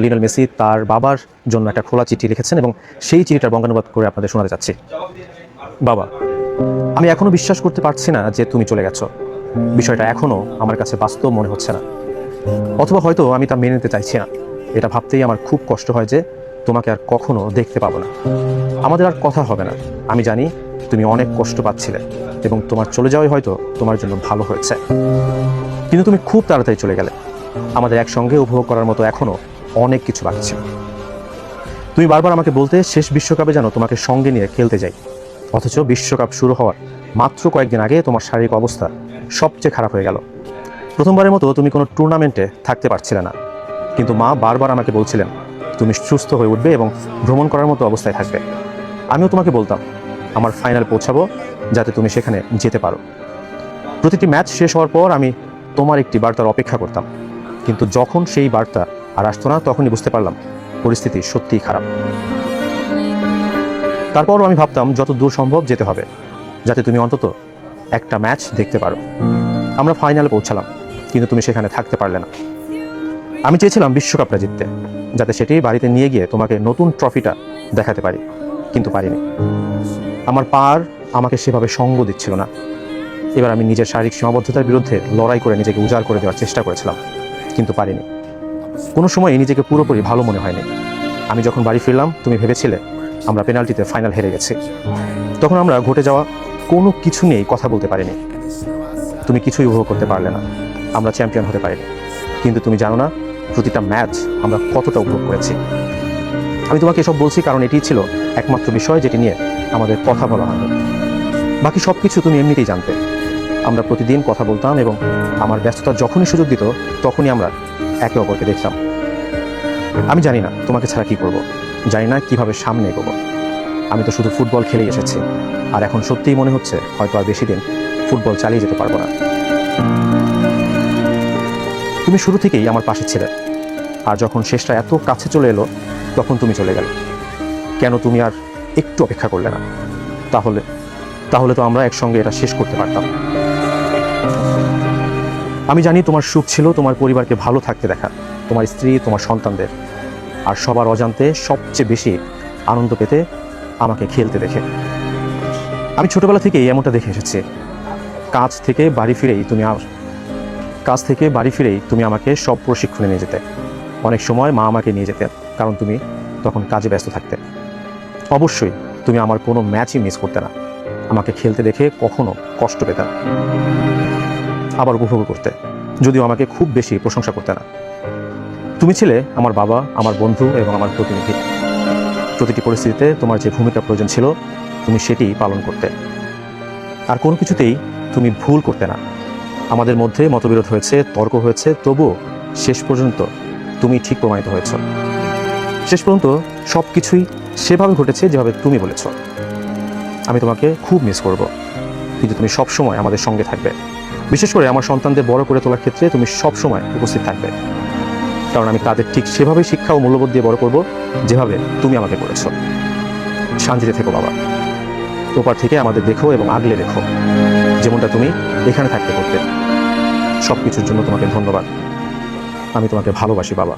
Lionel Messi তার বাবার জন্য একটা খোলা চিঠি লিখেছেন এবং সেই চিঠিটার বঙ্গানুবাদ করে আপনাদের শোনাতে চাচ্ছি। বাবা, আমি এখনো বিশ্বাস করতে পারছি না যে তুমি চলে গেছো। বিষয়টা এখনো আমার কাছে বাস্তব মনে হচ্ছে না, অথবা হয়তো আমি তা মেনে নিতে চাইছি না। এটা ভাবতেই আমার খুব কষ্ট হয় যে তোমাকে আর কখনো দেখতে পাবো না, আমাদের আর কথা হবে না। আমি জানি তুমি অনেক কষ্ট পাচ্ছিলে এবং তোমার চলে যাওয়াই হয়তো তোমার জন্য ভালো হয়েছে, কিন্তু তুমি খুব তাড়াতাড়ি চলে গেলে। আমাদের একসঙ্গে উপভোগ করার মতো এখনো অনেক কিছু বাকি ছিল। তুমি বারবার আমাকে বলতে শেষ বিশ্বকাপে যেন তোমাকে সঙ্গে নিয়ে খেলতে যাই, অথচ বিশ্বকাপ শুরু হওয়ার মাত্র কয়েকদিন আগে তোমার শারীরিক অবস্থা সবচেয়ে খারাপ হয়ে গেল। প্রথমবারের মতো তুমি কোনো টুর্নামেন্টে থাকতে পারছিলে না, কিন্তু মা বারবার আমাকে বলছিলেন তুমি সুস্থ হয়ে উঠবে এবং ভ্রমণ করার মতো অবস্থায় থাকবে। আমিও তোমাকে বলতাম আমার ফাইনাল পৌঁছাবো যাতে তুমি সেখানে যেতে পারো। প্রতিটি ম্যাচ শেষ হওয়ার পর আমি তোমার একটি বার্তার অপেক্ষা করতাম, কিন্তু যখন সেই বার্তা আর আসতো না তখনই বুঝতে পারলাম পরিস্থিতি সত্যিই খারাপ। তারপরও আমি ভাবতাম যত দূর সম্ভব যেতে হবে যাতে তুমি অন্তত একটা ম্যাচ দেখতে পারো। আমরা ফাইনালে পৌঁছালাম, কিন্তু তুমি সেখানে থাকতে পারলে না। আমি চেয়েছিলাম বিশ্বকাপটা জিততে, যাতে সেটি বাড়িতে নিয়ে গিয়ে তোমাকে নতুন ট্রফিটা দেখাতে পারি, কিন্তু পারিনি। আমার পার আমাকে সেভাবে সঙ্গ দিচ্ছিল না। এবার আমি নিজের শারীরিক সীমাবদ্ধতার বিরুদ্ধে লড়াই করে নিজেকে উজাড় করে দেওয়ার চেষ্টা করেছিলাম, কিন্তু পারিনি। কোনো সময় নিজেকে পুরোপুরি ভালো মনে হয়নি। আমি যখন বাড়ি ফিরলাম তুমি ভেবেছিলে আমরা পেনাল্টিতে ফাইনাল হেরে গেছি। তখন আমরা ঘটে যাওয়া কোনো কিছু নিয়েই কথা বলতে পারিনি। তুমি কিছুই উপভোগ করতে পারলে না, আমরা চ্যাম্পিয়ন হতে পারিনি, কিন্তু তুমি জানো না প্রতিটা ম্যাচ আমরা কতটা উপভোগ করেছি। আমি তোমাকে এসব বলছি কারণ এটিই ছিল একমাত্র বিষয় যেটি নিয়ে আমাদের কথা বলা হয়নি। বাকি সব কিছু তুমি এমনিতেই জানতে। আমরা প্রতিদিন কথা বলতাম এবং আমার ব্যস্ততা যখনই সুযোগ দিত তখনই আমরা একে অপরকে দেখতাম। আমি জানি না তোমাকে ছাড়া কি করব, জানি না কিভাবে সামনে এগোবো। আমি তো শুধু ফুটবল খেলেই এসেছি, আর এখন সত্যিই মনে হচ্ছে হয়তো আর বেশি দিন ফুটবল চালিয়ে যেতে পারবো না। তুমি শুরু থেকেই আমার পাশে ছিলে, আর যখন শেষটা এত কাছে চলে এলো তখন তুমি চলে গেলে। কেন তুমি আর একটু অপেক্ষা করলে না? তাহলে তো আমরা একসঙ্গে এটা শেষ করতে পারতাম। আমি জানি তোমার সুখ ছিল তোমার পরিবারকে ভালো থাকতে দেখা, তোমার স্ত্রী, তোমার সন্তানদের, আর সবার অজান্তে সবচেয়ে বেশি আনন্দ পেতে আমাকে খেলতে দেখে। আমি ছোটবেলা থেকেই এমনটা দেখে এসেছি। কাজ থেকে বাড়ি ফিরেই তুমি আমাকে সব প্রশিক্ষণে নিয়ে যেতে। অনেক সময় মা আমাকে নিয়ে যেতেন, কারণ তুমি তখন কাজে ব্যস্ত থাকতে। অবশ্যই তুমি আমার কোনো ম্যাচই মিস করতে না, আমাকে খেলতে দেখে কখনো কষ্ট পেতে না, আবার উপভোগ করতে, যদিও আমাকে খুব বেশি প্রশংসা করতে না। তুমি ছিলে আমার বাবা, আমার বন্ধু এবং আমার প্রতিনিধি। প্রতিটি পরিস্থিতিতে তোমার যে ভূমিকা প্রয়োজন ছিল তুমি সেটি পালন করতে, আর কোনো কিছুতেই তুমি ভুল করতে না। আমাদের মধ্যে মতবিরোধ হয়েছে, তর্ক হয়েছে, তবুও শেষ পর্যন্ত তুমি ঠিক প্রমাণিত হয়েছ। শেষ পর্যন্ত সব কিছুই সেভাবে ঘটেছে যেভাবে তুমি বলেছ। আমি তোমাকে খুব মিস করব, কিন্তু তুমি সবসময় আমাদের সঙ্গে থাকবে। বিশেষ করে আমার সন্তানদের বড় করে তোলার ক্ষেত্রে তুমি সবসময় উপস্থিত থাকবে, কারণ আমি তাদের ঠিক সেভাবেই শিক্ষা ও মূল্যবোধ দিয়ে বড় করব যেভাবে তুমি আমাকে করেছ। শান্তিতে থেকো বাবা, ওপার থেকে আমাদের দেখো এবং আগলে রেখো, যেমনটা তুমি এখানে থাকতে করতে। সব কিছুর জন্য তোমাকে ধন্যবাদ। আমি তোমাকে ভালোবাসি বাবা।